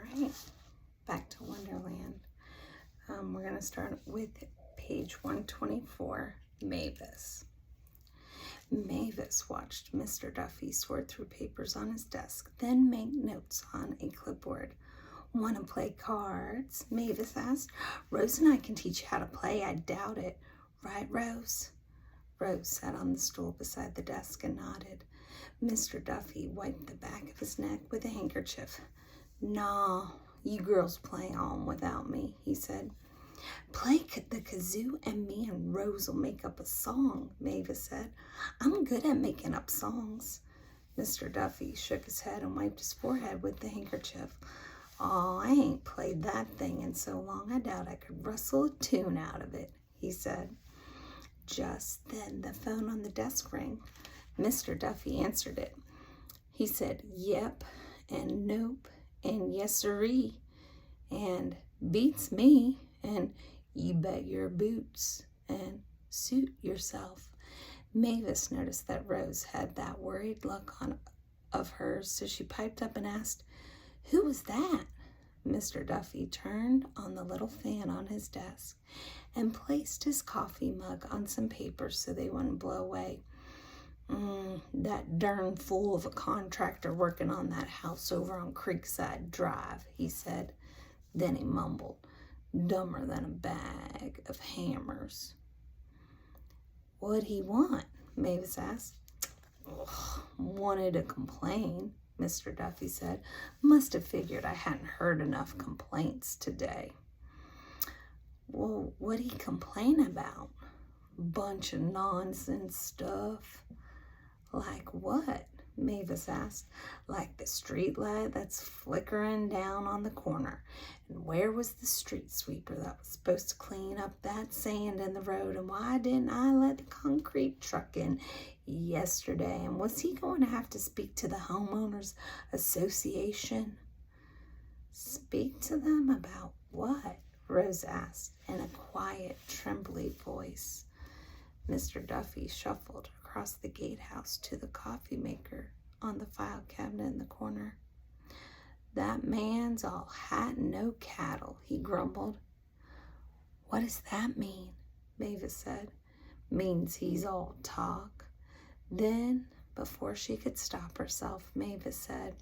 right, back to Wonderland. We're going to start with page 124, Mavis. Mavis watched Mr. Duffy sort through papers on his desk, then make notes on a clipboard. Want to play cards? Mavis asked. Rose and I can teach you how to play. I doubt it. Right, Rose? Rose sat on the stool beside the desk and nodded. Mr. Duffy wiped the back of his neck with a handkerchief. Nah, you girls play on without me, he said. Play the kazoo and me and Rose will make up a song, Mavis said. I'm good at making up songs. Mr. Duffy shook his head and wiped his forehead with the handkerchief. Oh, I ain't played that thing in so long I doubt I could rustle a tune out of it, he said. Just then the phone on the desk rang. Mr. Duffy answered it. He said, yep, and nope, and yes-sirree, and beats me, and you bet your boots, and suit yourself. Mavis noticed that Rose had that worried look on of hers, so she piped up and asked, who was that? Mr. Duffy turned on the little fan on his desk and placed his coffee mug on some paper so they wouldn't blow away. That darn fool of a contractor working on that house over on Creekside Drive, he said. Then he mumbled, dumber than a bag of hammers. What'd he want? Mavis asked. Wanted to complain, Mr. Duffy said. Must have figured I hadn't heard enough complaints today. Well, what'd he complain about? Bunch of nonsense stuff. Like what? Mavis asked. Like the street light that's flickering down on the corner. And where was the street sweeper that was supposed to clean up that sand in the road? And why didn't I let the concrete truck in yesterday? And was he going to have to speak to the homeowners association? Speak to them about what? Rose asked in a quiet, trembly voice. Mr. Duffy shuffled across the gatehouse to the coffee maker on the file cabinet in the corner. That man's all hat and no cattle, he grumbled. What does that mean? Mavis said. Means he's all talk. Then, before she could stop herself, Mavis said,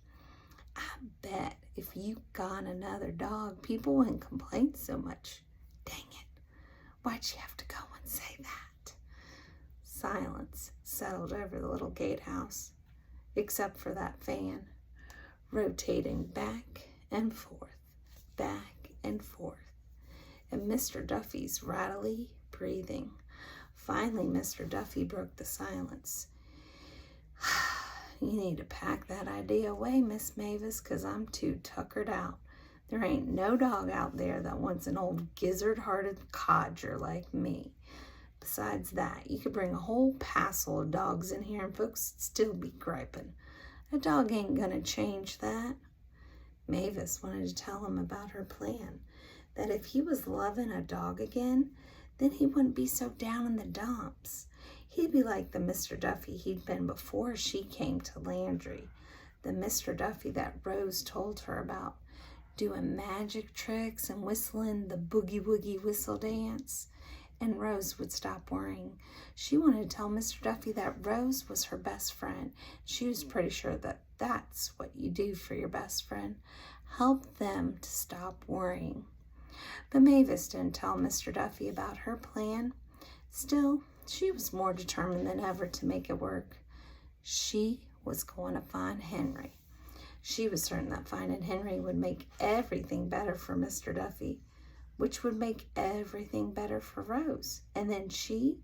I bet if you got another dog, people wouldn't complain so much. Dang it, why'd you have to go and say that? Silence settled over the little gatehouse, except for that fan, rotating back and forth, and Mr. Duffy's rattly breathing. Finally, Mr. Duffy broke the silence. You need to pack that idea away, Miss Mavis, 'cause I'm too tuckered out. There ain't no dog out there that wants an old gizzard-hearted codger like me. Besides that, you could bring a whole passel of dogs in here and folks would still be griping. A dog ain't gonna change that. Mavis wanted to tell him about her plan, that if he was loving a dog again, then he wouldn't be so down in the dumps. He'd be like the Mr. Duffy he'd been before she came to Landry, the Mr. Duffy that Rose told her about, doing magic tricks and whistling the boogie-woogie whistle dance. And Rose would stop worrying. She wanted to tell Mr. Duffy that Rose was her best friend. She was pretty sure that that's what you do for your best friend. Help them to stop worrying. But Mavis didn't tell Mr. Duffy about her plan. Still, she was more determined than ever to make it work. She was going to find Henry. She was certain that finding Henry would make everything better for Mr. Duffy, which would make everything better for Rose. And then she,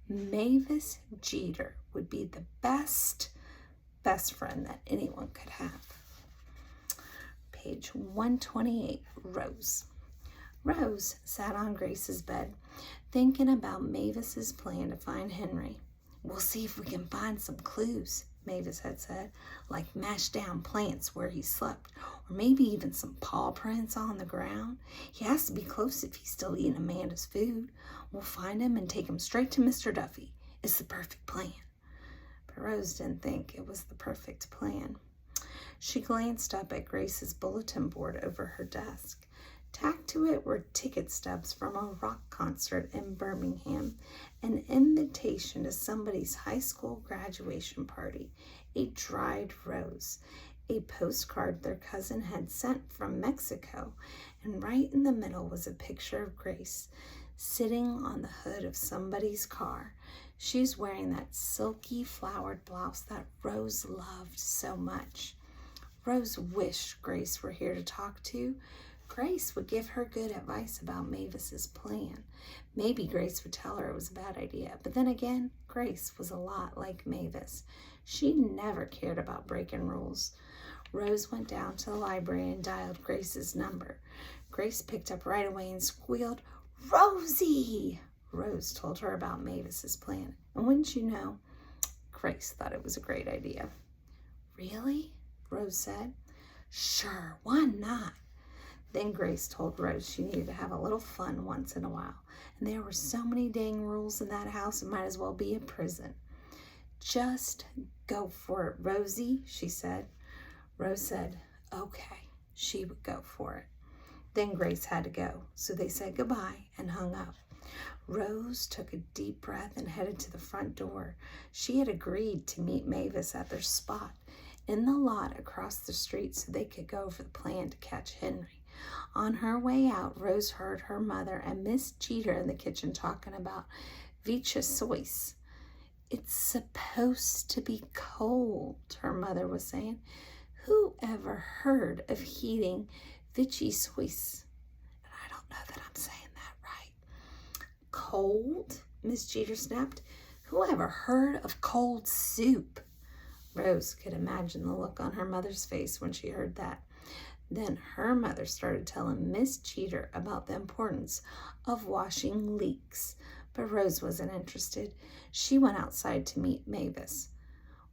Mavis Jeter, would be the best friend that anyone could have. Page 128, Rose. Rose sat on Grace's bed, thinking about Mavis's plan to find Henry. We'll see if we can find some clues, Mavis had said, like mashed down plants where he slept, or maybe even some paw prints on the ground. He has to be close if he's still eating Amanda's food. We'll find him and take him straight to Mr. Duffy. It's the perfect plan. But Rose didn't think it was the perfect plan. She glanced up at Grace's bulletin board over her desk. Tacked to it were ticket stubs from a rock concert in Birmingham, an invitation to somebody's high school graduation party, a dried rose, a postcard their cousin had sent from Mexico, and right in the middle was a picture of Grace sitting on the hood of somebody's car. She's wearing that silky flowered blouse that Rose loved so much. Rose wished Grace were here to talk to. Grace would give her good advice about Mavis's plan. Maybe Grace would tell her it was a bad idea, but then again, Grace was a lot like Mavis. She never cared about breaking rules. Rose went down to the library and dialed Grace's number. Grace picked up right away and squealed, "Rosie!" Rose told her about Mavis's plan, and wouldn't you know, Grace thought it was a great idea. "Really?" Rose said. "Sure, why not?" Then Grace told Rose she needed to have a little fun once in a while, and there were so many dang rules in that house it might as well be a prison. "Just go for it, Rosie," she said. Rose said, okay, she would go for it. Then Grace had to go, so they said goodbye and hung up. Rose took a deep breath and headed to the front door. She had agreed to meet Mavis at their spot in the lot across the street so they could go over the plan to catch Henry. On her way out, Rose heard her mother and Miss Jeter in the kitchen talking about Vicha Sois. "It's supposed to be cold," her mother was saying. "Who ever heard of heating Vichy Sois?" And I don't know that I'm saying that right. "Cold?" Miss Jeter snapped. "Who ever heard of cold soup?" Rose could imagine the look on her mother's face when she heard that. Then her mother started telling Miss Jeter about the importance of washing leeks, but Rose wasn't interested. She went outside to meet Mavis.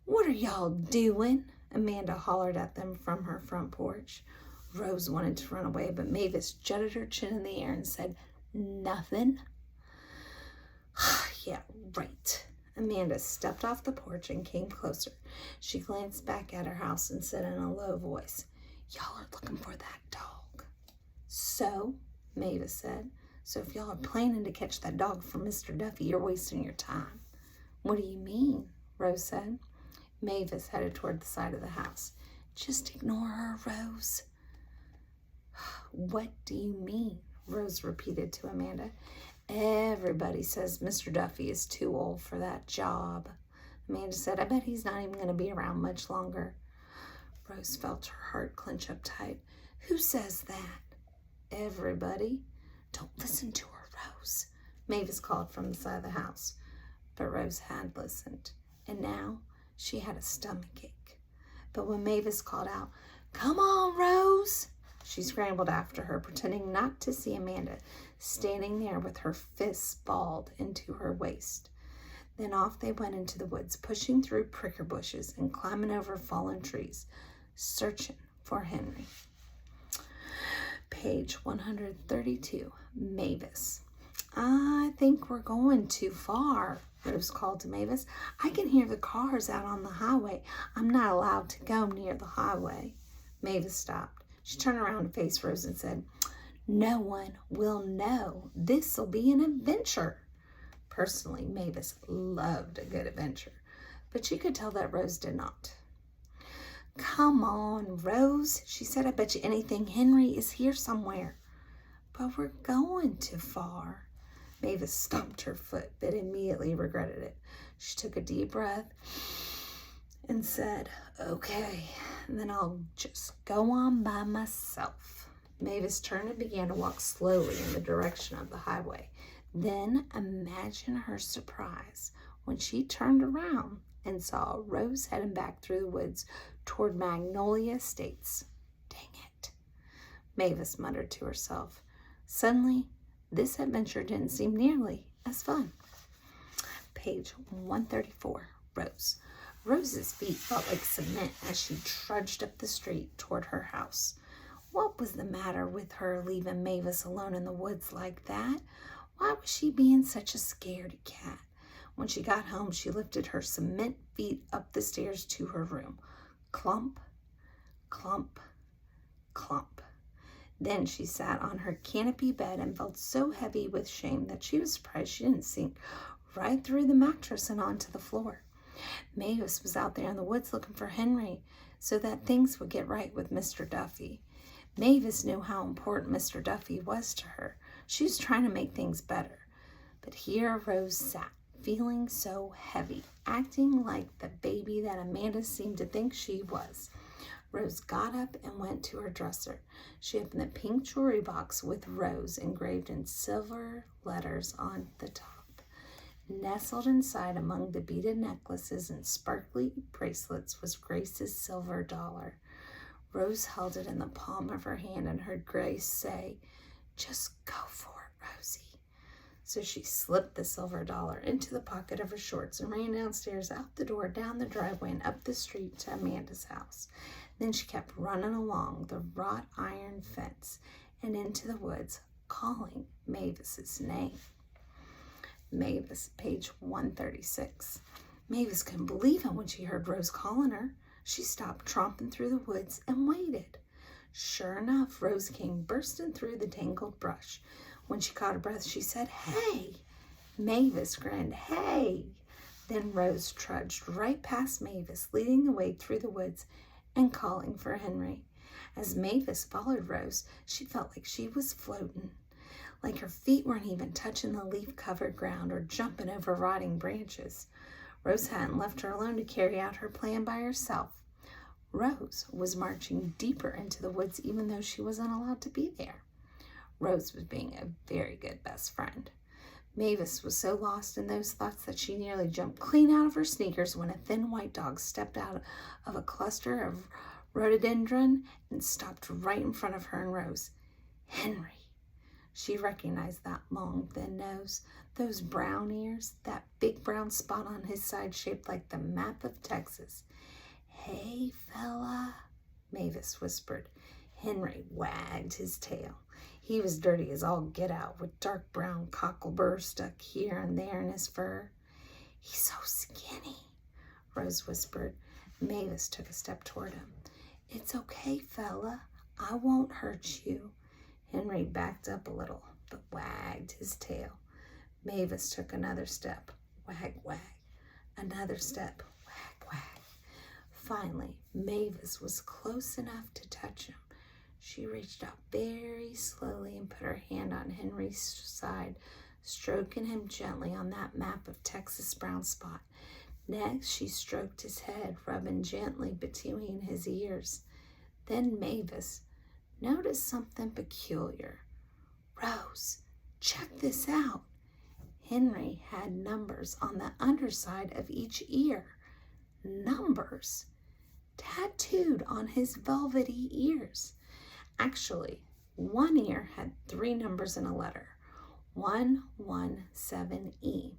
"What are y'all doing?" Amanda hollered at them from her front porch. Rose wanted to run away, but Mavis jutted her chin in the air and said, "Nothing." "Yeah, right." Amanda stepped off the porch and came closer. She glanced back at her house and said in a low voice, "Y'all are looking for that dog." "So," Mavis said, "so if y'all are planning to catch that dog from Mr. Duffy, you're wasting your time." "What do you mean?" Rose said. Mavis headed toward the side of the house. "Just ignore her, Rose." "What do you mean?" Rose repeated to Amanda. "Everybody says Mr. Duffy is too old for that job." Amanda said, "I bet he's not even going to be around much longer." Rose felt her heart clench up tight. "Who says that?" "Everybody." "Don't listen to her, Rose," Mavis called from the side of the house. But Rose had listened, and now she had a stomach ache. But when Mavis called out, "Come on, Rose," she scrambled after her, pretending not to see Amanda standing there with her fists balled into her waist. Then off they went into the woods, pushing through pricker bushes and climbing over fallen trees, searching for Henry. Page 132, Mavis. "I think we're going too far," Rose called to Mavis. "I can hear the cars out on the highway. I'm not allowed to go near the highway." Mavis stopped. She turned around to face Rose and said, "No one will know. This'll be an adventure." Personally, Mavis loved a good adventure, but she could tell that Rose did not. "Come on, Rose," she said. "I bet you anything Henry is here somewhere." "But we're going too far." Mavis stomped her foot, but immediately regretted it. She took a deep breath and said, "Okay, then I'll just go on by myself." Mavis turned and began to walk slowly in the direction of the highway. Then imagine her surprise when she turned around and saw Rose heading back through the woods toward Magnolia Estates. "Dang it," Mavis muttered to herself. Suddenly, this adventure didn't seem nearly as fun. Page 134, Rose. Rose's feet felt like cement as she trudged up the street toward her house. What was the matter with her leaving Mavis alone in the woods like that? Why was she being such a scaredy cat? When she got home, she lifted her cement feet up the stairs to her room. Clump, Clump, clump. Then she sat on her canopy bed and felt so heavy with shame that she was surprised she didn't sink right through the mattress and onto the floor. Mavis was out there in the woods looking for Henry so that things would get right with Mr. Duffy. Mavis knew how important Mr. Duffy was to her. She was trying to make things better. But here Rose sat, feeling so heavy, acting like the baby that Amanda seemed to think she was. Rose got up and went to her dresser. She opened the pink jewelry box with Rose engraved in silver letters on the top. Nestled inside among the beaded necklaces and sparkly bracelets was Grace's silver dollar. Rose held it in the palm of her hand and heard Grace say, "Just go for it, Rosie." So she slipped the silver dollar into the pocket of her shorts and ran downstairs, out the door, down the driveway, and up the street to Amanda's house. Then she kept running along the wrought iron fence and into the woods, calling Mavis's name. Mavis, page 136. Mavis couldn't believe it when she heard Rose calling her. She stopped tromping through the woods and waited. Sure enough, Rose came bursting through the tangled brush. When she caught her breath, she said, "Hey!" Mavis grinned, "Hey!" Then Rose trudged right past Mavis, leading the way through the woods and calling for Henry. As Mavis followed Rose, she felt like she was floating, like her feet weren't even touching the leaf-covered ground or jumping over rotting branches. Rose hadn't left her alone to carry out her plan by herself. Rose was marching deeper into the woods even though she wasn't allowed to be there. Rose was being a very good best friend. Mavis was so lost in those thoughts that she nearly jumped clean out of her sneakers when a thin white dog stepped out of a cluster of rhododendron and stopped right in front of her and Rose. Henry. She recognized that long, thin nose, those brown ears, that big brown spot on his side shaped like the map of Texas. "Hey, fella," Mavis whispered. Henry wagged his tail. He was dirty as all get out, with dark brown cockleburrs stuck here and there in his fur. "He's so skinny," Rose whispered. Mavis took a step toward him. "It's okay, fella. I won't hurt you." Henry backed up a little, but wagged his tail. Mavis took another step. Wag, wag. Another step. Wag, wag. Finally, Mavis was close enough to touch him. She reached out very slowly and put her hand on Henry's side, stroking him gently on that map of Texas brown spot. Next, she stroked his head, rubbing gently between his ears. Then Mavis noticed something peculiar. "Rose, check this out." Henry had numbers on the underside of each ear. Numbers tattooed on his velvety ears. Actually, one ear had 3 numbers in a letter, 117E.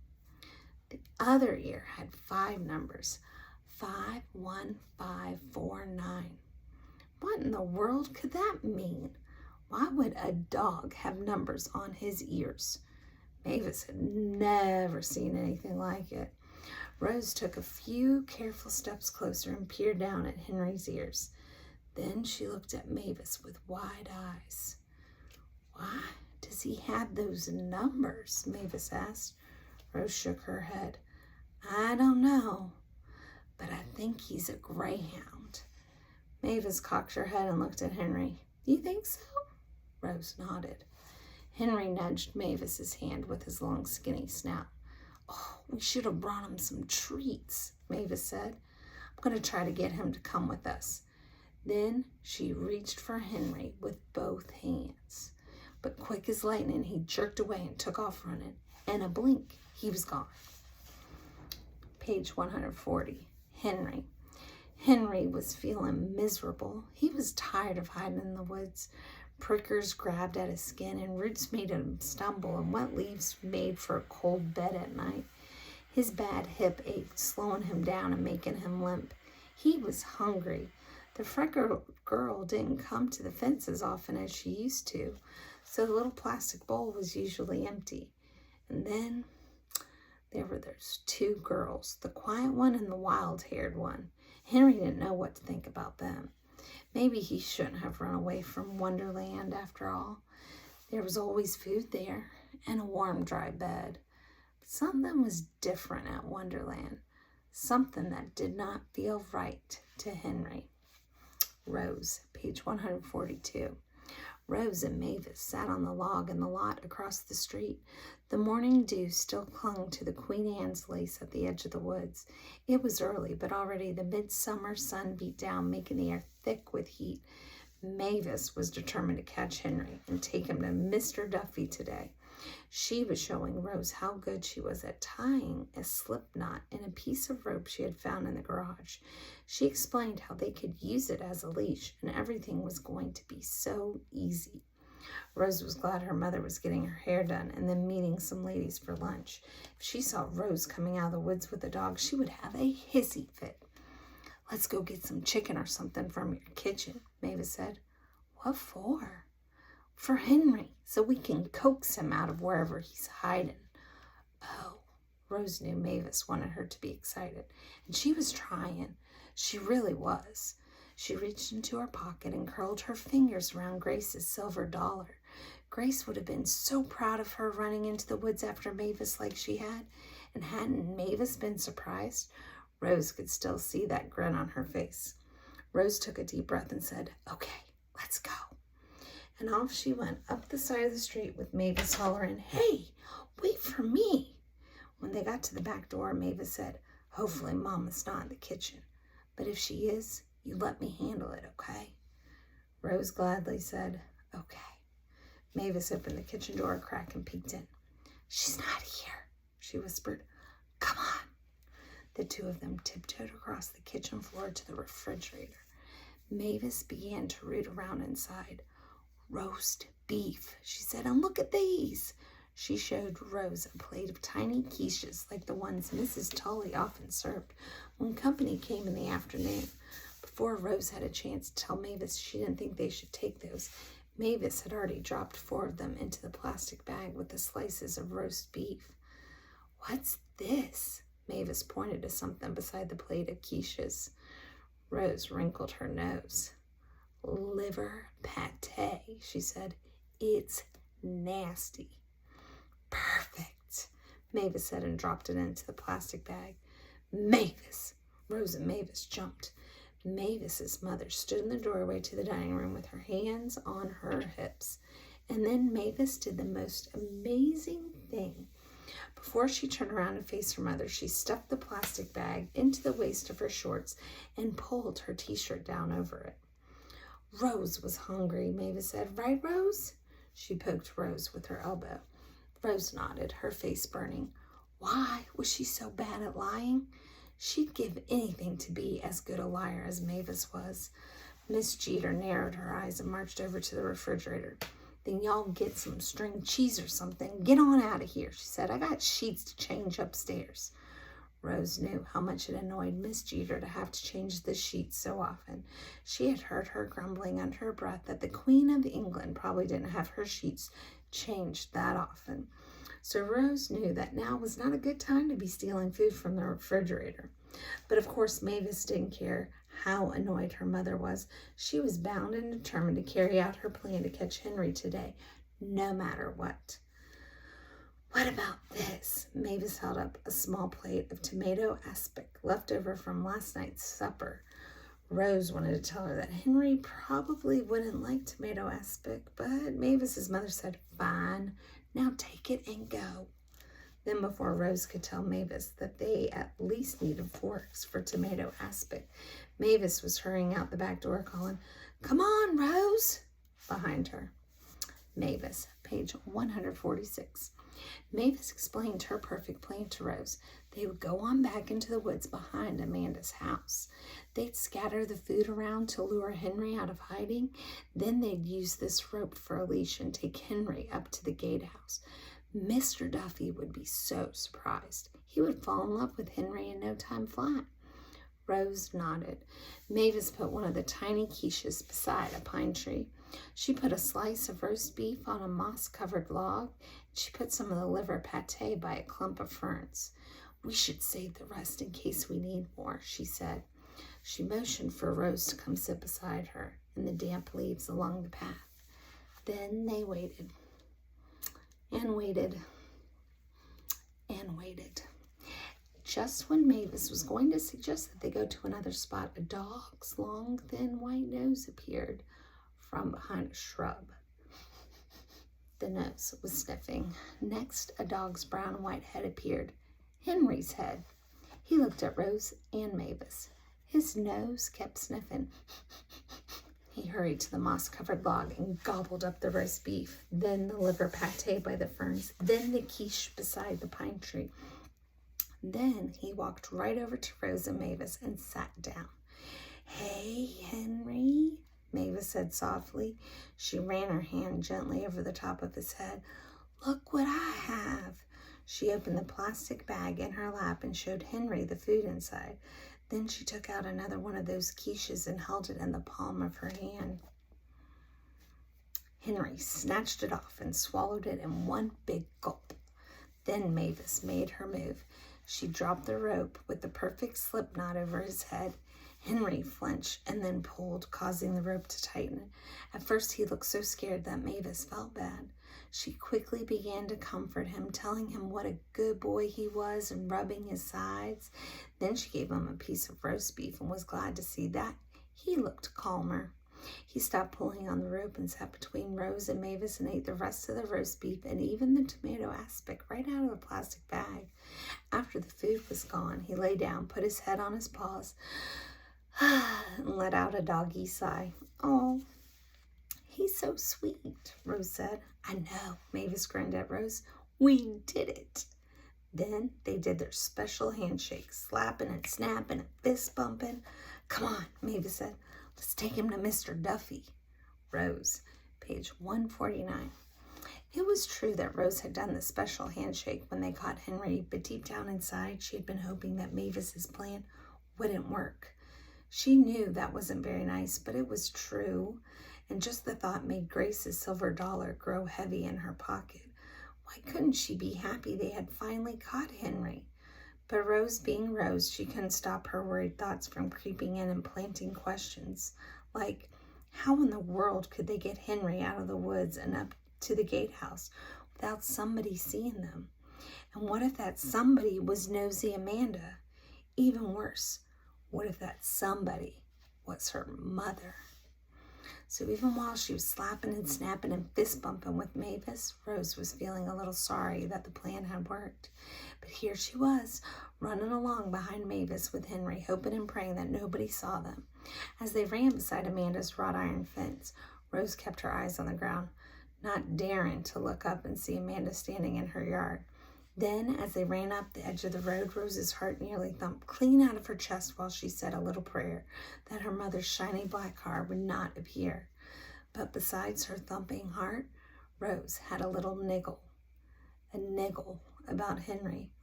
The other ear had 5 numbers, 51549. What in the world could that mean? Why would a dog have numbers on his ears? Mavis had never seen anything like it. Rose took a few careful steps closer and peered down at Henry's ears. Then she looked at Mavis with wide eyes. "Why does he have those numbers?" Mavis asked. Rose shook her head. "I don't know, but I think he's a greyhound." Mavis cocked her head and looked at Henry. "You think so?" Rose nodded. Henry nudged Mavis's hand with his long, skinny snout. "Oh, we should have brought him some treats," Mavis said. "I'm going to try to get him to come with us." Then she reached for Henry with both hands. But quick as lightning, he jerked away and took off running. In a blink, he was gone. Page 140. Henry. Henry was feeling miserable. He was tired of hiding in the woods. Prickers grabbed at his skin, and roots made him stumble, and wet leaves made for a cold bed at night. His bad hip ached, slowing him down and making him limp. He was hungry. The freckled girl didn't come to the fence as often as she used to, so the little plastic bowl was usually empty. And then there were those 2 girls, the quiet one and the wild-haired one. Henry didn't know what to think about them. Maybe he shouldn't have run away from Wonderland after all. There was always food there and a warm, dry bed. But something was different at Wonderland, something that did not feel right to Henry. Rose, page 142. Rose and Mavis sat on the log in the lot across the street. The morning dew still clung to the Queen Anne's lace at the edge of the woods. It was early, but already the midsummer sun beat down, making the air thick with heat. Mavis was determined to catch Henry and take him to Mr. Duffy today. She was showing Rose how good she was at tying a slip knot in a piece of rope she had found in the garage. She explained how they could use it as a leash, and everything was going to be so easy. Rose was glad her mother was getting her hair done and then meeting some ladies for lunch. If she saw Rose coming out of the woods with a dog, she would have a hissy fit. "Let's go get some chicken or something from your kitchen," Mavis said. "What for?" "For Henry, so we can coax him out of wherever he's hiding." Oh, Rose knew Mavis wanted her to be excited, and she was trying. She really was. She reached into her pocket and curled her fingers around Grace's silver dollar. Grace would have been so proud of her running into the woods after Mavis like she had, and hadn't Mavis been surprised? Rose could still see that grin on her face. Rose took a deep breath and said, "Okay, let's go." And off she went up the side of the street with Mavis hollering, "Hey, wait for me." When they got to the back door, Mavis said, "Hopefully Mama's not in the kitchen. But if she is, you let me handle it, okay?" Rose gladly said, "Okay." Mavis opened the kitchen door a crack and peeked in. "She's not here," she whispered. "Come on." The two of them tiptoed across the kitchen floor to the refrigerator. Mavis began to root around inside. "Roast beef," she said, "and look at these." She showed Rose a plate of tiny quiches like the ones Mrs. Tully often served when company came in the afternoon. Before Rose had a chance to tell Mavis she didn't think they should take those, Mavis had already dropped 4 of them into the plastic bag with the slices of roast beef. "What's this?" Mavis pointed to something beside the plate of quiches. Rose wrinkled her nose. "Liver pate," she said. "It's nasty." "Perfect," Mavis said and dropped it into the plastic bag. "Mavis!" Rose and Mavis jumped. Mavis's mother stood in the doorway to the dining room with her hands on her hips. And then Mavis did the most amazing thing. Before she turned around to face her mother, she stuffed the plastic bag into the waist of her shorts and pulled her t-shirt down over it. Rose was hungry, Mavis said. "Right, Rose?" She poked Rose with her elbow. Rose nodded, her face burning. Why was she so bad at lying? She'd give anything to be as good a liar as Mavis was. Miss Jeter narrowed her eyes and marched over to the refrigerator. "Then y'all get some string cheese or something. Get on out of here," she said. "I got sheets to change upstairs." Rose knew how much it annoyed Miss Jeter to have to change the sheets so often. She had heard her grumbling under her breath that the Queen of England probably didn't have her sheets changed that often. So Rose knew that now was not a good time to be stealing food from the refrigerator. But of course Mavis didn't care how annoyed her mother was. She was bound and determined to carry out her plan to catch Henry today, no matter what. "What about this?" Mavis held up a small plate of tomato aspic left over from last night's supper. Rose wanted to tell her that Henry probably wouldn't like tomato aspic, but Mavis's mother said, "Fine, now take it and go." Then before Rose could tell Mavis that they at least needed forks for tomato aspic, Mavis was hurrying out the back door calling, "Come on, Rose," behind her. Mavis, page 146. Mavis explained her perfect plan to Rose. They would go on back into the woods behind Amanda's house. They'd scatter the food around to lure Henry out of hiding. Then they'd use this rope for a leash and take Henry up to the gatehouse. Mr. Duffy would be so surprised. He would fall in love with Henry in no time flat. Rose nodded. Mavis put one of the tiny quiches beside a pine tree. She put a slice of roast beef on a moss-covered log. And she put some of the liver pate by a clump of ferns. "We should save the rest in case we need more," she said. She motioned for Rose to come sit beside her in the damp leaves along the path. Then they waited and waited and waited. Just when Mavis was going to suggest that they go to another spot, a dog's long, thin white nose appeared from behind a shrub. The nose was sniffing. Next, a dog's brown and white head appeared, Henry's head. He looked at Rose and Mavis. His nose kept sniffing. He hurried to the moss-covered log and gobbled up the roast beef, then the liver pate by the ferns, then the quiche beside the pine tree. Then he walked right over to Rose and Mavis and sat down. "Hey, Henry," Mavis said softly. She ran her hand gently over the top of his head. "Look what I have." She opened the plastic bag in her lap and showed Henry the food inside. Then she took out another one of those quiches and held it in the palm of her hand. Henry snatched it off and swallowed it in one big gulp. Then Mavis made her move. She dropped the rope with the perfect slip knot over his head. Henry flinched and then pulled, causing the rope to tighten. At first he looked so scared that Mavis felt bad. She quickly began to comfort him, telling him what a good boy he was and rubbing his sides. Then she gave him a piece of roast beef and was glad to see that he looked calmer. He stopped pulling on the rope and sat between Rose and Mavis and ate the rest of the roast beef and even the tomato aspic right out of the plastic bag. After the food was gone, he lay down, put his head on his paws, and let out a doggy sigh. "Oh, he's so sweet," Rose said. "I know," Mavis grinned at Rose. "We did it." Then they did their special handshake, slapping and snapping and fist bumping. "Come on," Mavis said. "Let's take him to Mr. Duffy." Rose, page 149. It was true that Rose had done the special handshake when they caught Henry, but deep down inside, she had been hoping that Mavis's plan wouldn't work. She knew that wasn't very nice, but it was true, and just the thought made Grace's silver dollar grow heavy in her pocket. Why couldn't she be happy they had finally caught Henry? But Rose being Rose, she couldn't stop her worried thoughts from creeping in and planting questions, like, how in the world could they get Henry out of the woods and up to the gatehouse without somebody seeing them? And what if that somebody was nosy Amanda? Even worse, what if that somebody was her mother? So even while she was slapping and snapping and fist bumping with Mavis, Rose was feeling a little sorry that the plan had worked. But here she was, running along behind Mavis with Henry, hoping and praying that nobody saw them. As they ran beside Amanda's wrought iron fence, Rose kept her eyes on the ground, not daring to look up and see Amanda standing in her yard. Then, as they ran up the edge of the road, Rose's heart nearly thumped clean out of her chest while she said a little prayer that her mother's shiny black car would not appear. But besides her thumping heart, Rose had a little niggle about Henry.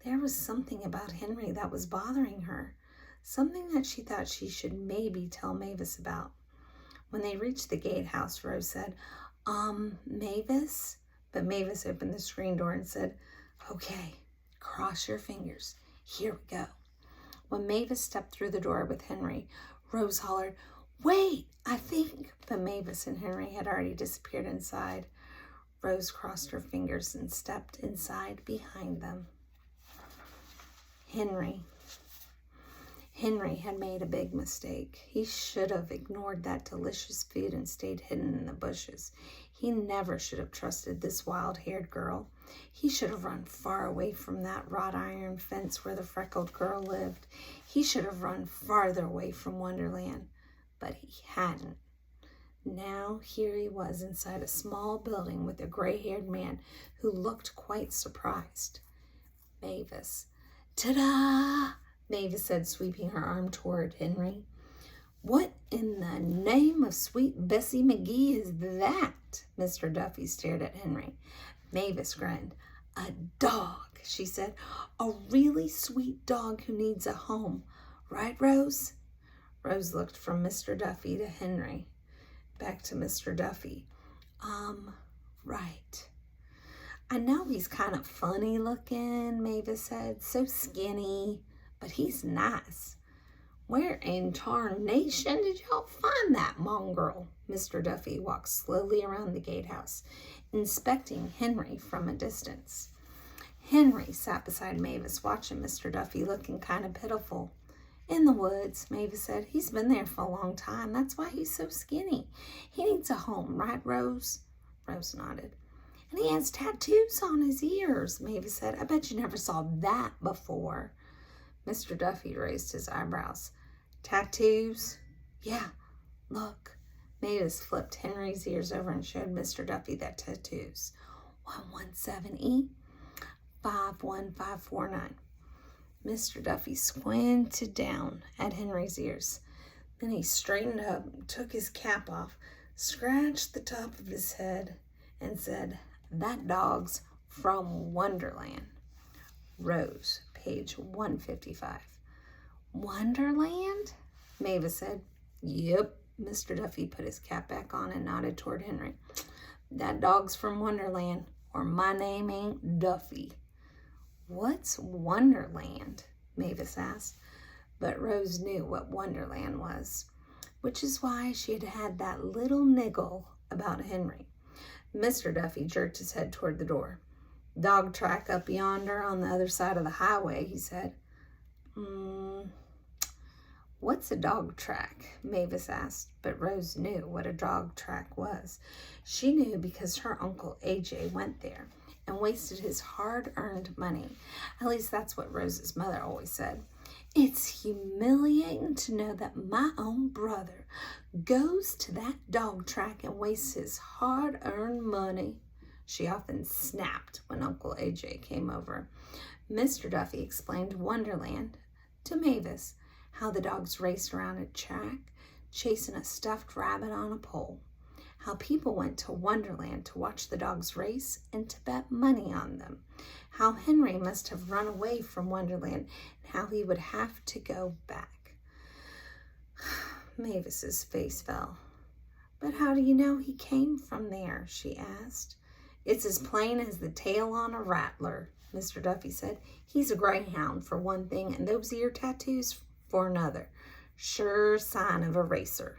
There was something about Henry that was bothering her, something that she thought she should maybe tell Mavis about. When they reached the gatehouse, Rose said, Mavis? But Mavis opened the screen door and said, "Okay, cross your fingers. Here we go." When Mavis stepped through the door with Henry, Rose hollered, "Wait, I think," but Mavis and Henry had already disappeared inside. Rose crossed her fingers and stepped inside behind them. Henry had made a big mistake. He should have ignored that delicious food and stayed hidden in the bushes. He never should have trusted this wild-haired girl. He should have run far away from that wrought iron fence where the freckled girl lived. He should have run farther away from Wonderland, but he hadn't. Now here he was inside a small building with a gray-haired man who looked quite surprised. Mavis. "Ta-da!" Mavis said, sweeping her arm toward Henry. "What in the name of sweet Bessie McGee is that?" Mr. Duffy stared at Henry. Mavis grinned. "A dog," she said. "A really sweet dog who needs a home. Right, Rose?" Rose looked from Mr. Duffy to Henry, back to Mr. Duffy. Right. "I know he's kind of funny looking," Mavis said. "So skinny, but he's nice." Where in tarnation did y'all find that mongrel? Mr. Duffy walked slowly around the gatehouse, inspecting Henry from a distance. Henry sat beside Mavis, watching Mr. Duffy, looking kind of pitiful. In the woods, Mavis said. He's been there for a long time. That's why he's so skinny. He needs a home, right, Rose? Rose nodded. And he has tattoos on his ears, Mavis said. I bet you never saw that before. Mr. Duffy raised his eyebrows. Tattoos? Yeah, look. Mavis flipped Henry's ears over and showed Mr. Duffy the tattoos. 117E, 51549. Mr. Duffy squinted down at Henry's ears. Then he straightened up, took his cap off, scratched the top of his head, and said, That dog's from Wonderland. Rose, page 155. Wonderland? Mavis said. Yep. Mr. Duffy put his cap back on and nodded toward Henry. That dog's from Wonderland, or my name ain't Duffy. What's Wonderland? Mavis asked. But Rose knew what Wonderland was, which is why she had had that little niggle about Henry. Mr. Duffy jerked his head toward the door. Dog track up yonder on the other side of the highway, he said. What's a dog track? Mavis asked, but Rose knew what a dog track was. She knew because her Uncle AJ went there and wasted his hard-earned money. At least that's what Rose's mother always said. It's humiliating to know that my own brother goes to that dog track and wastes his hard-earned money. She often snapped when Uncle AJ came over. Mr. Duffy explained Wonderland to Mavis, how the dogs raced around a track, chasing a stuffed rabbit on a pole. How people went to Wonderland to watch the dogs race and to bet money on them. How Henry must have run away from Wonderland and how he would have to go back. Mavis's face fell. But how do you know he came from there? She asked. It's as plain as the tail on a rattler, Mr. Duffy said. He's a greyhound for one thing, and those ear tattoos for another. Sure sign of a racer.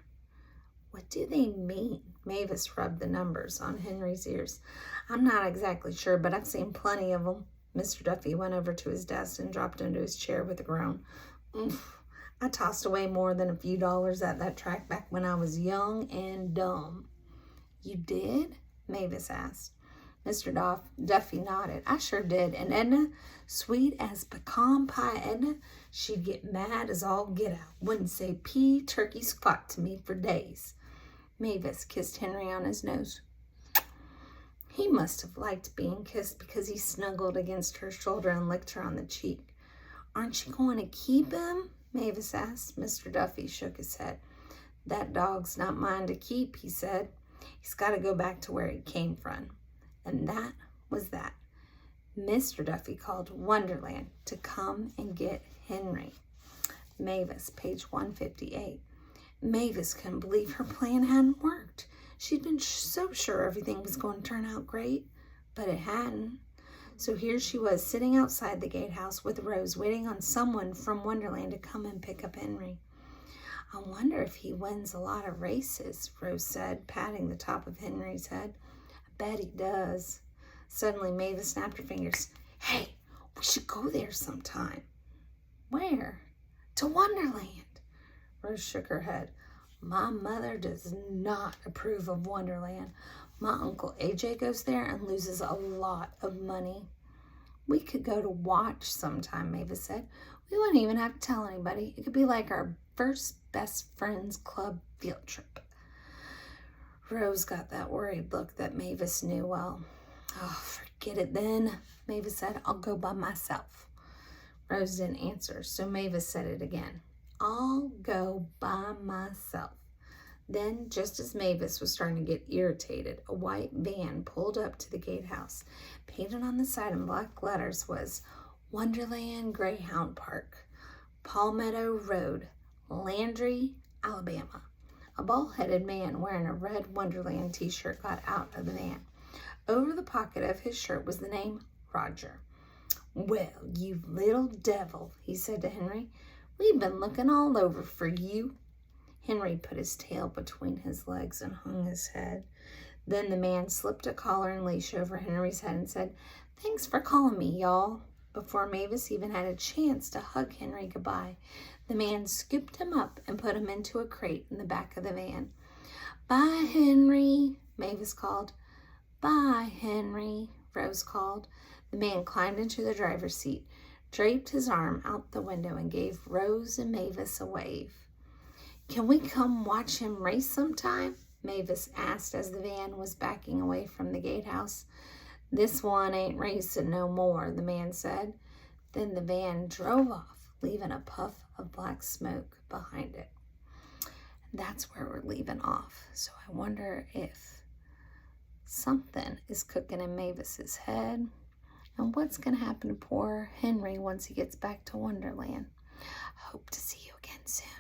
What do they mean? Mavis rubbed the numbers on Henry's ears. I'm not exactly sure, but I've seen plenty of them. Mr. Duffy went over to his desk and dropped into his chair with a groan. Oof, I tossed away more than a few dollars at that track back when I was young and dumb. You did? Mavis asked. Mr. Duffy nodded. I sure did. And Edna, sweet as pecan pie Edna, she'd get mad as all get out. Wouldn't say pea, turkey, squat to me for days. Mavis kissed Henry on his nose. He must have liked being kissed because he snuggled against her shoulder and licked her on the cheek. Aren't you going to keep him? Mavis asked. Mr. Duffy shook his head. That dog's not mine to keep, he said. He's got to go back to where he came from. And that was that. Mr. Duffy called Wonderland to come and get Henry. Mavis, page 158. Mavis couldn't believe her plan hadn't worked. She'd been so sure everything was going to turn out great, but it hadn't. So here she was sitting outside the gatehouse with Rose, waiting on someone from Wonderland to come and pick up Henry. I wonder if he wins a lot of races, Rose said, patting the top of Henry's head. I bet he does. Suddenly, Mavis snapped her fingers. Hey, we should go there sometime. Where? To Wonderland. Rose shook her head. My mother does not approve of Wonderland. My Uncle AJ goes there and loses a lot of money. We could go to watch sometime, Mavis said. We wouldn't even have to tell anybody. It could be like our first best friends club field trip. Rose got that worried look that Mavis knew well. Oh, forget it then, Mavis said. I'll go by myself. Rose didn't answer, so Mavis said it again. I'll go by myself. Then, just as Mavis was starting to get irritated, a white van pulled up to the gatehouse. Painted on the side in black letters was Wonderland Greyhound Park, Palmetto Road, Landry, Alabama. A bald-headed man wearing a red Wonderland t-shirt got out of the van. Over the pocket of his shirt was the name Roger. Well, you little devil, he said to Henry. We've been looking all over for you." Henry put his tail between his legs and hung his head. Then the man slipped a collar and leash over Henry's head and said, "Thanks for calling me, y'all." Before Mavis even had a chance to hug Henry goodbye, the man scooped him up and put him into a crate in the back of the van. "Bye, Henry," Mavis called. "Bye, Henry," Rose called. The man climbed into the driver's seat, draped his arm out the window, and gave Rose and Mavis a wave. "Can we come watch him race sometime?" Mavis asked as the van was backing away from the gatehouse. "This one ain't racing no more," the man said. Then the van drove off, leaving a puff of black smoke behind it. That's where we're leaving off. So I wonder if something is cooking in Mavis's head, and what's going to happen to poor Henry once he gets back to Wonderland. Hope to see you again soon.